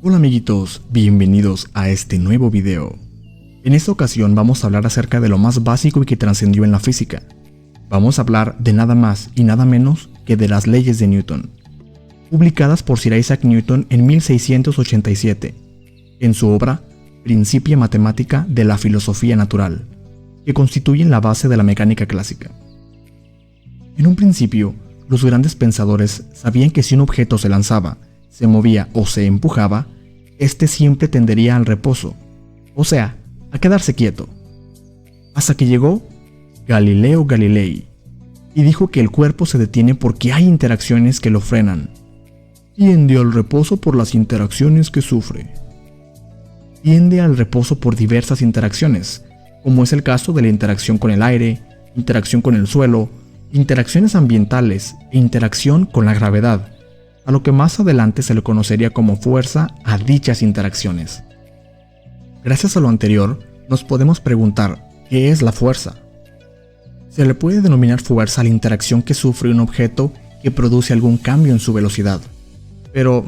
Hola amiguitos, bienvenidos a este nuevo video. En esta ocasión vamos a hablar acerca de lo más básico y que trascendió en la física. Vamos a hablar de nada más y nada menos que de las leyes de Newton, publicadas por Sir Isaac Newton en 1687, en su obra Principia Mathematica de la Filosofía Natural, que constituyen la base de la mecánica clásica. En un principio, los grandes pensadores sabían que si un objeto se lanzaba, se movía o se empujaba, este siempre tendería al reposo, o sea, a quedarse quieto. Hasta que llegó Galileo Galilei y dijo que el cuerpo se detiene porque hay interacciones que lo frenan. Tiende al reposo por las interacciones que sufre. Tiende al reposo por diversas interacciones, como es el caso de la interacción con el aire, interacción con el suelo, interacciones ambientales e interacción con la gravedad, a lo que más adelante se le conocería como fuerza a dichas interacciones. Gracias a lo anterior, nos podemos preguntar, ¿qué es la fuerza? Se le puede denominar fuerza a la interacción que sufre un objeto que produce algún cambio en su velocidad. Pero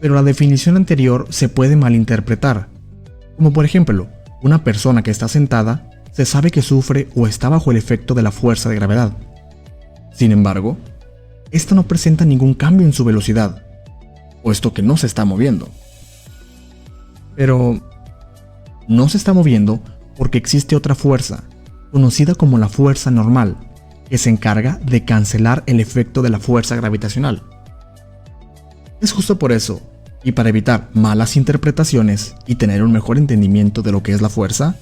la definición anterior se puede malinterpretar. Como por ejemplo, una persona que está sentada se sabe que sufre o está bajo el efecto de la fuerza de gravedad. Sin embargo, esta no presenta ningún cambio en su velocidad, puesto que no se está moviendo. Pero no se está moviendo porque existe otra fuerza, conocida como la fuerza normal, que se encarga de cancelar el efecto de la fuerza gravitacional. Es justo por eso, y para evitar malas interpretaciones y tener un mejor entendimiento de lo que es la fuerza,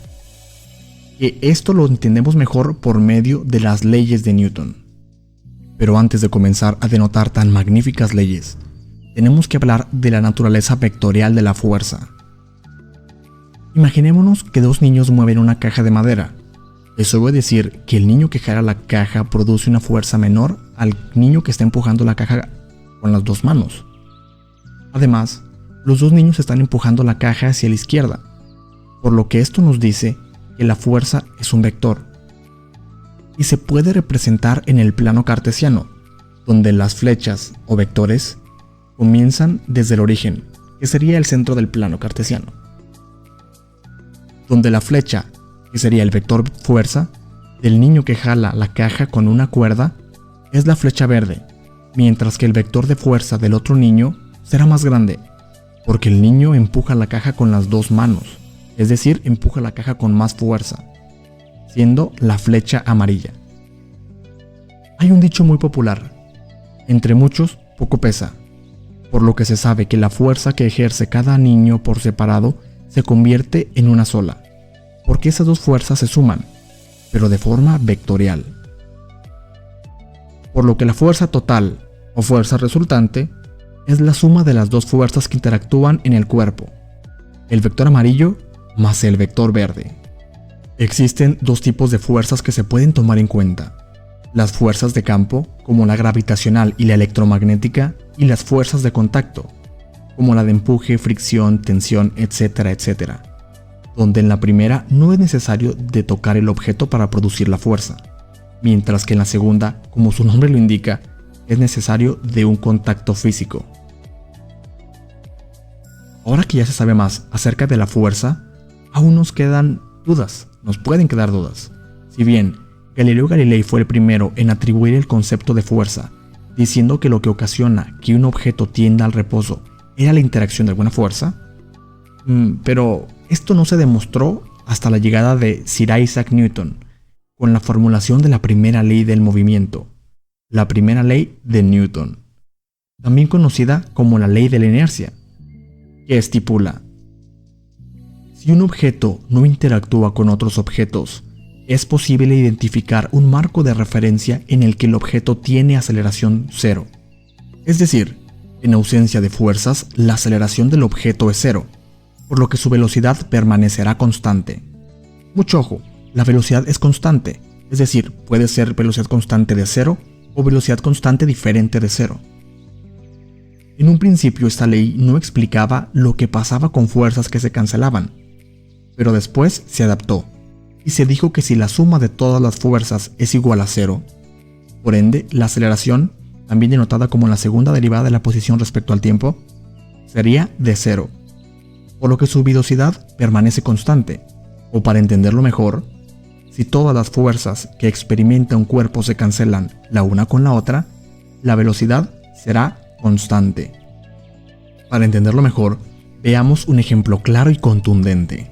que esto lo entendemos mejor por medio de las leyes de Newton. Pero antes de comenzar a denotar tan magníficas leyes, tenemos que hablar de la naturaleza vectorial de la fuerza. Imaginémonos que dos niños mueven una caja de madera. Eso quiere decir que el niño que jala la caja produce una fuerza menor al niño que está empujando la caja con las dos manos. Además, los dos niños están empujando la caja hacia la izquierda, por lo que esto nos dice que la fuerza es un vector. Y se puede representar en el plano cartesiano, donde las flechas o vectores comienzan desde el origen, que sería el centro del plano cartesiano. Donde la flecha, que sería el vector fuerza, del niño que jala la caja con una cuerda, es la flecha verde, mientras que el vector de fuerza del otro niño será más grande, porque el niño empuja la caja con las dos manos, es decir, empuja la caja con más fuerza, siendo la flecha amarilla. Hay un dicho muy popular: entre muchos, poco pesa, por lo que se sabe que la fuerza que ejerce cada niño por separado se convierte en una sola, porque esas dos fuerzas se suman, pero de forma vectorial. Por lo que la fuerza total, o fuerza resultante, es la suma de las dos fuerzas que interactúan en el cuerpo, el vector amarillo más el vector verde. Existen dos tipos de fuerzas que se pueden tomar en cuenta: las fuerzas de campo, como la gravitacional y la electromagnética, y las fuerzas de contacto, como la de empuje, fricción, tensión, etcétera, etcétera, donde en la primera no es necesario de tocar el objeto para producir la fuerza, mientras que en la segunda, como su nombre lo indica, es necesario de un contacto físico. Ahora que ya se sabe más acerca de la fuerza, aún nos pueden quedar dudas. Si bien Galileo Galilei fue el primero en atribuir el concepto de fuerza, diciendo que lo que ocasiona que un objeto tienda al reposo era la interacción de alguna fuerza, pero esto no se demostró hasta la llegada de Sir Isaac Newton, con la formulación de la primera ley del movimiento, la primera ley de Newton, también conocida como la ley de la inercia, que estipula: si un objeto no interactúa con otros objetos, es posible identificar un marco de referencia en el que el objeto tiene aceleración cero. Es decir, en ausencia de fuerzas, la aceleración del objeto es cero, por lo que su velocidad permanecerá constante. Mucho ojo, la velocidad es constante, es decir, puede ser velocidad constante de cero o velocidad constante diferente de cero. En un principio esta ley no explicaba lo que pasaba con fuerzas que se cancelaban, pero después se adaptó, y se dijo que si la suma de todas las fuerzas es igual a cero, por ende la aceleración, también denotada como la segunda derivada de la posición respecto al tiempo, sería de 0, por lo que su velocidad permanece constante. O para entenderlo mejor, si todas las fuerzas que experimenta un cuerpo se cancelan la una con la otra, la velocidad será constante. Para entenderlo mejor, veamos un ejemplo claro y contundente.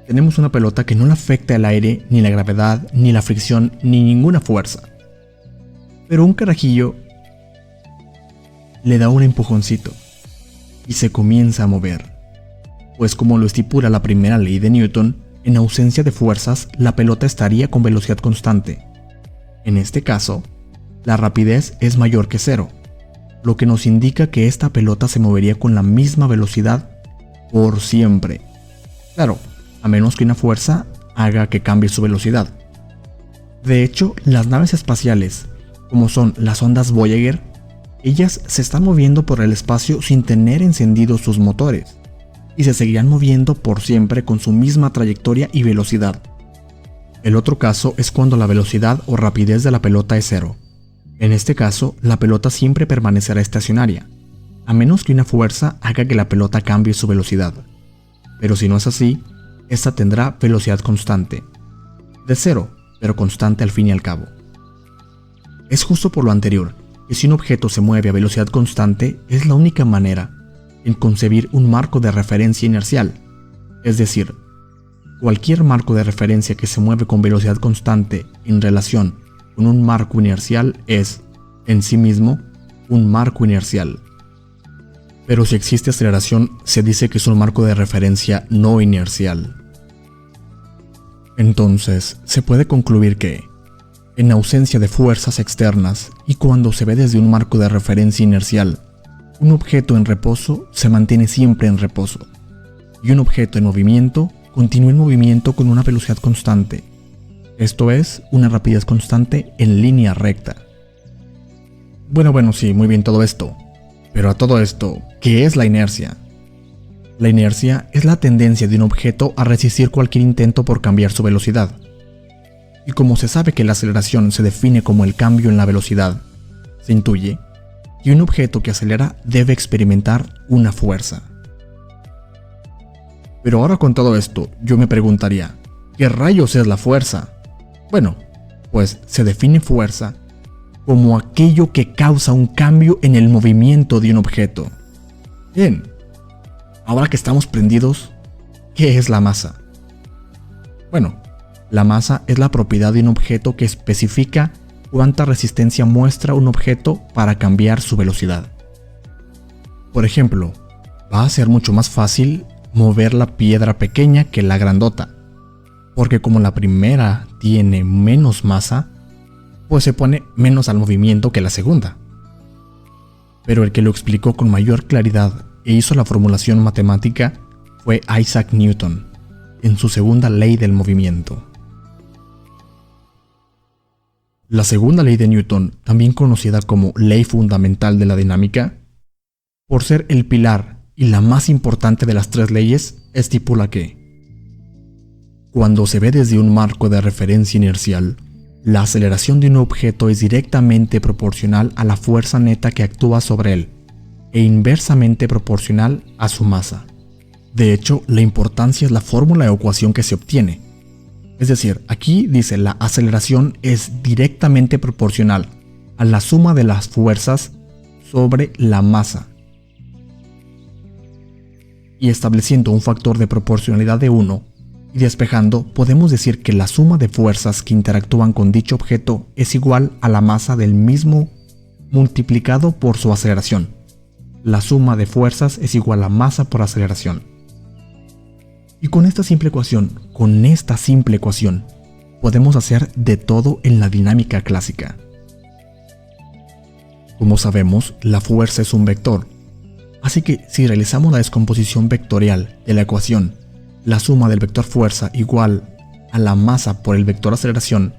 Tenemos una pelota que no le afecta el aire, ni la gravedad, ni la fricción, ni ninguna fuerza. Pero un carajillo le da un empujoncito y se comienza a mover. Pues como lo estipula la primera ley de Newton, en ausencia de fuerzas, la pelota estaría con velocidad constante. En este caso, la rapidez es mayor que 0, lo que nos indica que esta pelota se movería con la misma velocidad por siempre. Claro, a menos que una fuerza haga que cambie su velocidad. De hecho, las naves espaciales, como son las ondas Voyager, ellas se están moviendo por el espacio sin tener encendidos sus motores, y se seguirán moviendo por siempre con su misma trayectoria y velocidad. El otro caso es cuando la velocidad o rapidez de la pelota es 0. En este caso, la pelota siempre permanecerá estacionaria, a menos que una fuerza haga que la pelota cambie su velocidad. Pero si no es así, esta tendrá velocidad constante, de 0, pero constante al fin y al cabo. Es justo por lo anterior que si un objeto se mueve a velocidad constante, es la única manera en concebir un marco de referencia inercial, es decir, cualquier marco de referencia que se mueve con velocidad constante en relación con un marco inercial es, en sí mismo, un marco inercial. Pero si existe aceleración, se dice que es un marco de referencia no inercial. Entonces, se puede concluir que, en ausencia de fuerzas externas y cuando se ve desde un marco de referencia inercial, un objeto en reposo se mantiene siempre en reposo, y un objeto en movimiento continúa en movimiento con una velocidad constante, esto es, una rapidez constante en línea recta. Bueno, sí, muy bien todo esto, pero a todo esto, ¿qué es la inercia? La inercia es la tendencia de un objeto a resistir cualquier intento por cambiar su velocidad. Y como se sabe que la aceleración se define como el cambio en la velocidad, se intuye que un objeto que acelera debe experimentar una fuerza. Pero ahora con todo esto, yo me preguntaría, ¿qué rayos es la fuerza? Bueno, pues se define fuerza como aquello que causa un cambio en el movimiento de un objeto. Bien, ahora que estamos prendidos, ¿qué es la masa? Bueno, la masa es la propiedad de un objeto que especifica cuánta resistencia muestra un objeto para cambiar su velocidad. Por ejemplo, va a ser mucho más fácil mover la piedra pequeña que la grandota, porque como la primera tiene menos masa, pues se pone menos al movimiento que la segunda. Pero el que lo explicó con mayor claridad e hizo la formulación matemática fue Isaac Newton, en su segunda ley del movimiento. La segunda ley de Newton, también conocida como ley fundamental de la dinámica, por ser el pilar y la más importante de las tres leyes, estipula que cuando se ve desde un marco de referencia inercial, la aceleración de un objeto es directamente proporcional a la fuerza neta que actúa sobre él, e inversamente proporcional a su masa. De hecho, la importancia es la fórmula de ecuación que se obtiene. Es decir, aquí dice la aceleración es directamente proporcional a la suma de las fuerzas sobre la masa. Y estableciendo un factor de proporcionalidad de 1 y despejando, podemos decir que la suma de fuerzas que interactúan con dicho objeto es igual a la masa del mismo multiplicado por su aceleración. La suma de fuerzas es igual a masa por aceleración. Y con esta simple ecuación, podemos hacer de todo en la dinámica clásica. Como sabemos, la fuerza es un vector, así que si realizamos la descomposición vectorial de la ecuación, la suma del vector fuerza igual a la masa por el vector aceleración,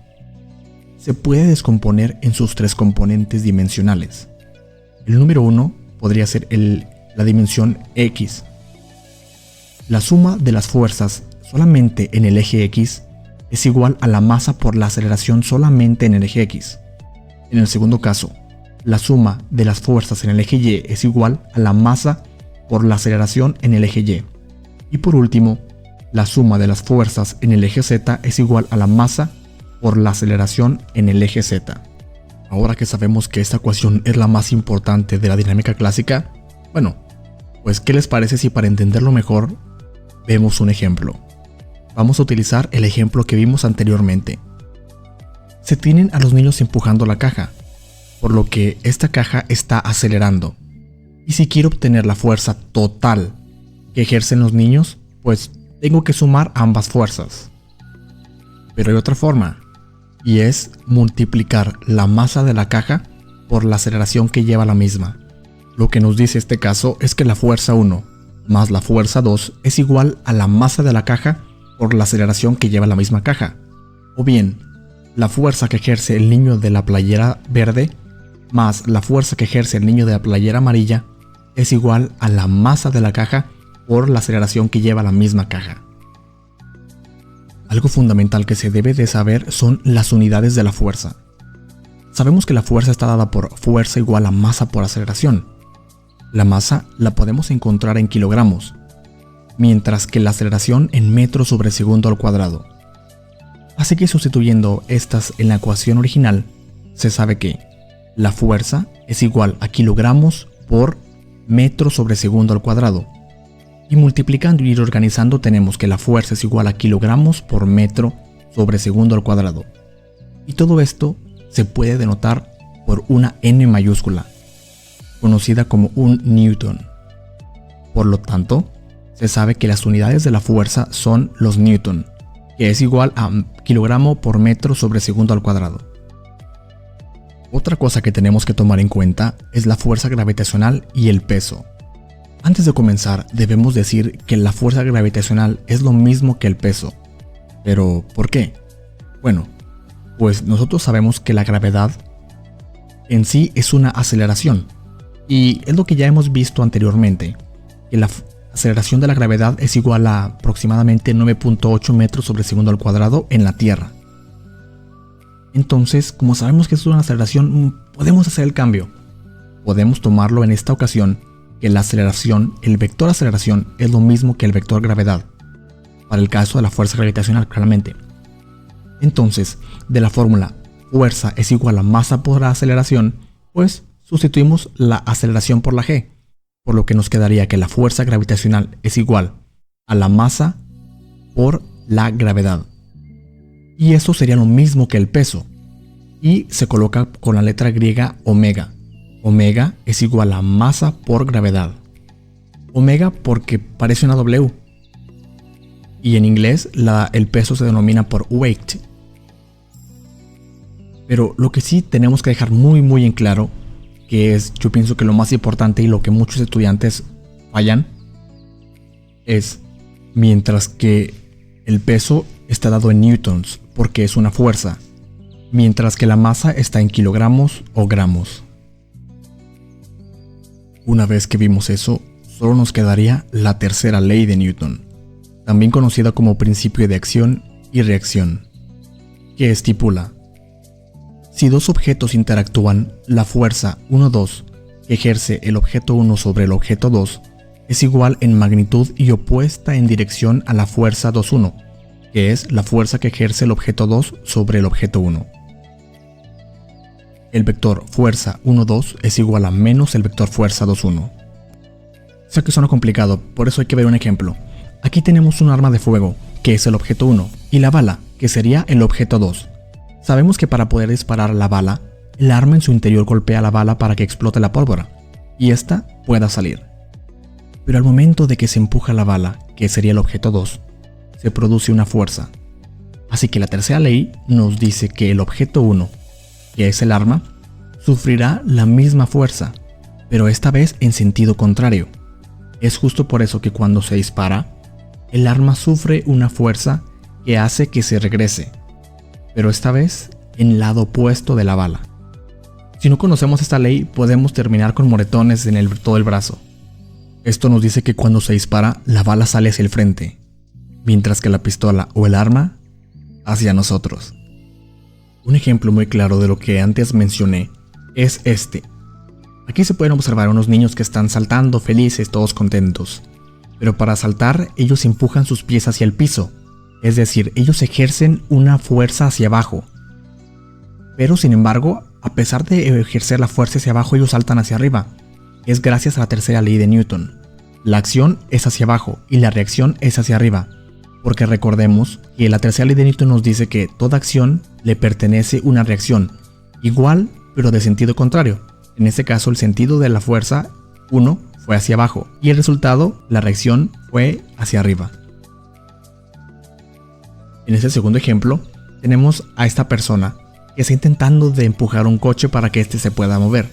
se puede descomponer en sus tres componentes dimensionales. El número 1 podría ser la dimensión x. La suma de las fuerzas solamente en el eje x es igual a la masa por la aceleración solamente en el eje x. En el segundo caso, la suma de las fuerzas en el eje y es igual a la masa por la aceleración en el eje Y. Y por último, la suma de las fuerzas en el eje Z es igual a la masa por la aceleración en el eje Z. Ahora que sabemos que esta ecuación es la más importante de la dinámica clásica, bueno, pues ¿qué les parece si para entenderlo mejor vemos un ejemplo? Vamos a utilizar el ejemplo que vimos anteriormente. Se tienen a los niños empujando la caja, por lo que esta caja está acelerando. Y si quiero obtener la fuerza total que ejercen los niños, pues tengo que sumar ambas fuerzas. Pero hay otra forma, y es multiplicar la masa de la caja por la aceleración que lleva la misma. Lo que nos dice este caso es que la fuerza 1 más la fuerza 2 es igual a la masa de la caja por la aceleración que lleva la misma caja. O bien, la fuerza que ejerce el niño de la playera verde más la fuerza que ejerce el niño de la playera amarilla es igual a la masa de la caja por la aceleración que lleva la misma caja. Algo fundamental que se debe de saber son las unidades de la fuerza. Sabemos que la fuerza está dada por fuerza igual a masa por aceleración. La masa la podemos encontrar en kilogramos, mientras que la aceleración en metros sobre segundo al cuadrado. Así que sustituyendo estas en la ecuación original, se sabe que la fuerza es igual a kilogramos por metro sobre segundo al cuadrado. Y multiplicando y organizando tenemos que la fuerza es igual a kilogramos por metro sobre segundo al cuadrado. Y todo esto se puede denotar por una N mayúscula, conocida como un newton. Por lo tanto, se sabe que las unidades de la fuerza son los newton, que es igual a kilogramo por metro sobre segundo al cuadrado. Otra cosa que tenemos que tomar en cuenta es la fuerza gravitacional y el peso. Antes de comenzar, debemos decir que la fuerza gravitacional es lo mismo que el peso. ¿Pero por qué? Bueno, pues nosotros sabemos que la gravedad en sí es una aceleración. Y es lo que ya hemos visto anteriormente, que la aceleración de la gravedad es igual a aproximadamente 9.8 metros sobre segundo al cuadrado en la Tierra. Entonces, como sabemos que es una aceleración, podemos hacer el cambio. Podemos tomarlo en esta ocasión que la aceleración, el vector aceleración es lo mismo que el vector gravedad, para el caso de la fuerza gravitacional claramente. Entonces, de la fórmula fuerza es igual a masa por aceleración, pues sustituimos la aceleración por la g, por lo que nos quedaría que la fuerza gravitacional es igual a la masa por la gravedad. Y eso sería lo mismo que el peso, y se coloca con la letra griega omega. Omega es igual a masa por gravedad. Omega porque parece una W. Y en inglés el peso se denomina por weight. Pero lo que sí tenemos que dejar muy en claro, que es, yo pienso que lo más importante y lo que muchos estudiantes fallan, es mientras que el peso está dado en newtons porque es una fuerza, mientras que la masa está en kilogramos o gramos. Una vez que vimos eso, solo nos quedaría la tercera ley de Newton, también conocida como principio de acción y reacción, que estipula: si dos objetos interactúan, la fuerza 1,2 que ejerce el objeto 1 sobre el objeto 2 es igual en magnitud y opuesta en dirección a la fuerza 2,1, que es la fuerza que ejerce el objeto 2 sobre el objeto 1. El vector fuerza 1,2 es igual a menos el vector fuerza 2,1. Sé que suena complicado, por eso hay que ver un ejemplo. Aquí tenemos un arma de fuego, que es el objeto 1, y la bala, que sería el objeto 2. Sabemos que para poder disparar la bala, el arma en su interior golpea la bala para que explote la pólvora, y ésta pueda salir. Pero al momento de que se empuja la bala, que sería el objeto 2, se produce una fuerza. Así que la tercera ley nos dice que el objeto 1, que es el arma, sufrirá la misma fuerza, pero esta vez en sentido contrario. Es justo por eso que cuando se dispara, el arma sufre una fuerza que hace que se regrese, pero esta vez en el lado opuesto de la bala. Si no conocemos esta ley, podemos terminar con moretones en todo el brazo. Esto nos dice que cuando se dispara, la bala sale hacia el frente, mientras que la pistola o el arma hacia nosotros. Un ejemplo muy claro de lo que antes mencioné es este. Aquí se pueden observar unos niños que están saltando felices, todos contentos. Pero para saltar, ellos empujan sus pies hacia el piso. Es decir, ellos ejercen una fuerza hacia abajo. Pero sin embargo, a pesar de ejercer la fuerza hacia abajo, ellos saltan hacia arriba. Es gracias a la tercera ley de Newton. La acción es hacia abajo y la reacción es hacia arriba. Porque recordemos que la tercera ley de Newton nos dice que toda acción le pertenece una reacción. Igual, pero de sentido contrario. En este caso, el sentido de la fuerza 1 fue hacia abajo y el resultado, la reacción, fue hacia arriba. En este segundo ejemplo, tenemos a esta persona que está intentando de empujar un coche para que éste se pueda mover.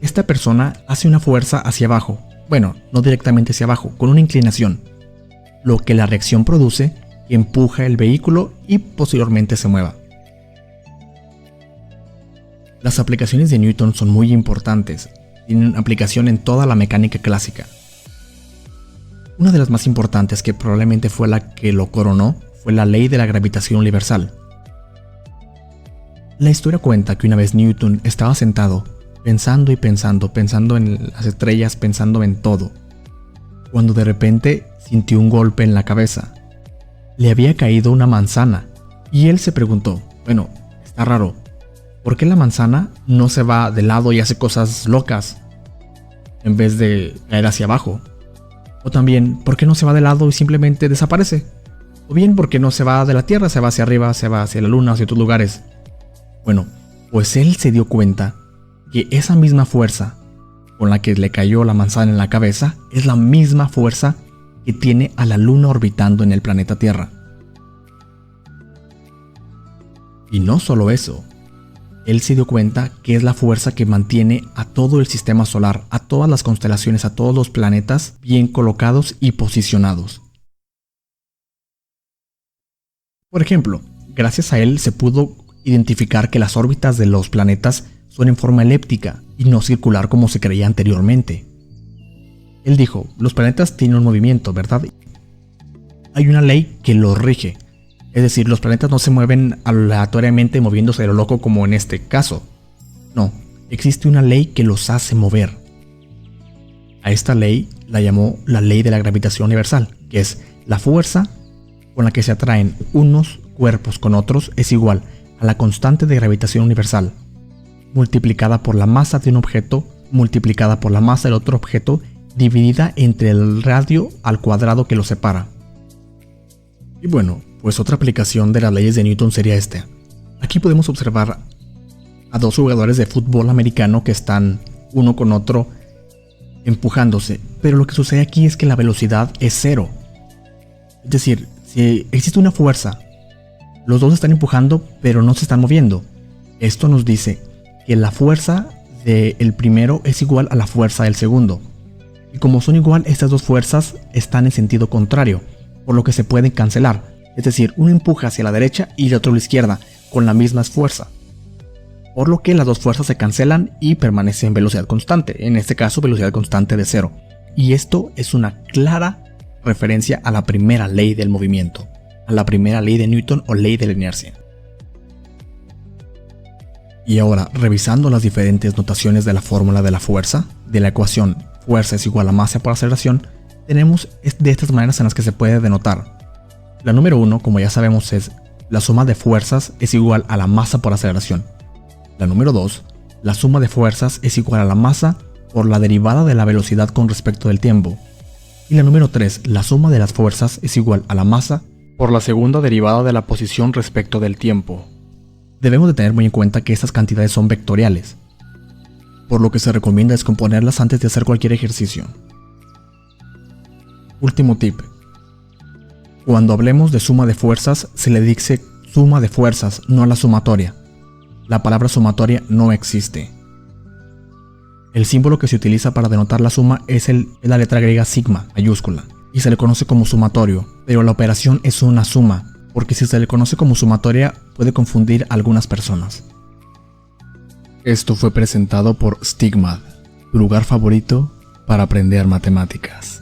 Esta persona hace una fuerza hacia abajo, bueno, no directamente hacia abajo, con una inclinación, lo que la reacción produce que empuja el vehículo y posteriormente se mueva. Las aplicaciones de Newton son muy importantes, tienen aplicación en toda la mecánica clásica. Una de las más importantes, que probablemente fue la que lo coronó, fue la ley de la gravitación universal. La historia cuenta que una vez Newton estaba sentado, pensando en las estrellas, pensando en todo, cuando de repente sintió un golpe en la cabeza. Le había caído una manzana y él se preguntó, bueno, está raro, ¿por qué la manzana no se va de lado y hace cosas locas en vez de caer hacia abajo? O también, ¿por qué no se va de lado y simplemente desaparece? O bien, ¿por qué no se va de la Tierra, se va hacia arriba, se va hacia la Luna, hacia otros lugares? Bueno, pues él se dio cuenta que esa misma fuerza con la que le cayó la manzana en la cabeza es la misma fuerza que tiene a la Luna orbitando en el planeta Tierra. Y no solo eso, él se dio cuenta que es la fuerza que mantiene a todo el sistema solar, a todas las constelaciones, a todos los planetas bien colocados y posicionados. Por ejemplo, gracias a él se pudo identificar que las órbitas de los planetas son en forma elíptica y no circular como se creía anteriormente. Él dijo, los planetas tienen un movimiento, ¿verdad? Hay una ley que los rige. Es decir, los planetas no se mueven aleatoriamente moviéndose de lo loco como en este caso. No, existe una ley que los hace mover. A esta ley la llamó la ley de la gravitación universal, que es la fuerza con la que se atraen unos cuerpos con otros es igual a la constante de gravitación universal, multiplicada por la masa de un objeto, multiplicada por la masa del otro objeto, dividida entre el radio al cuadrado que los separa. Y bueno, pues otra aplicación de las leyes de Newton sería esta. Aquí podemos observar a dos jugadores de fútbol americano que están uno con otro empujándose, pero lo que sucede aquí es que la velocidad es cero. Es decir, si existe una fuerza, los dos están empujando pero no se están moviendo. Esto nos dice que la fuerza del primero es igual a la fuerza del segundo. Y como son igual, estas dos fuerzas están en sentido contrario, por lo que se pueden cancelar. Es decir, uno empuja hacia la derecha y el otro a la izquierda, con la misma fuerza. Por lo que las dos fuerzas se cancelan y permanecen en velocidad constante, en este caso velocidad constante de cero. Y esto es una clara referencia a la primera ley del movimiento, a la primera ley de Newton o ley de la inercia. Y ahora, revisando las diferentes notaciones de la fórmula de la fuerza, de la ecuación fuerza es igual a masa por aceleración, tenemos de estas maneras en las que se puede denotar. La número 1, como ya sabemos, es la suma de fuerzas es igual a la masa por aceleración. La número 2, la suma de fuerzas es igual a la masa por la derivada de la velocidad con respecto del tiempo. Y la número 3, la suma de las fuerzas es igual a la masa por la segunda derivada de la posición respecto del tiempo. Debemos de tener muy en cuenta que estas cantidades son vectoriales, por lo que se recomienda descomponerlas antes de hacer cualquier ejercicio. Último tip. Cuando hablemos de suma de fuerzas, se le dice suma de fuerzas, no la sumatoria. La palabra sumatoria no existe. El símbolo que se utiliza para denotar la suma es la letra griega sigma, mayúscula, y se le conoce como sumatorio, pero la operación es una suma, porque si se le conoce como sumatoria puede confundir a algunas personas. Esto fue presentado por Stigmad, tu lugar favorito para aprender matemáticas.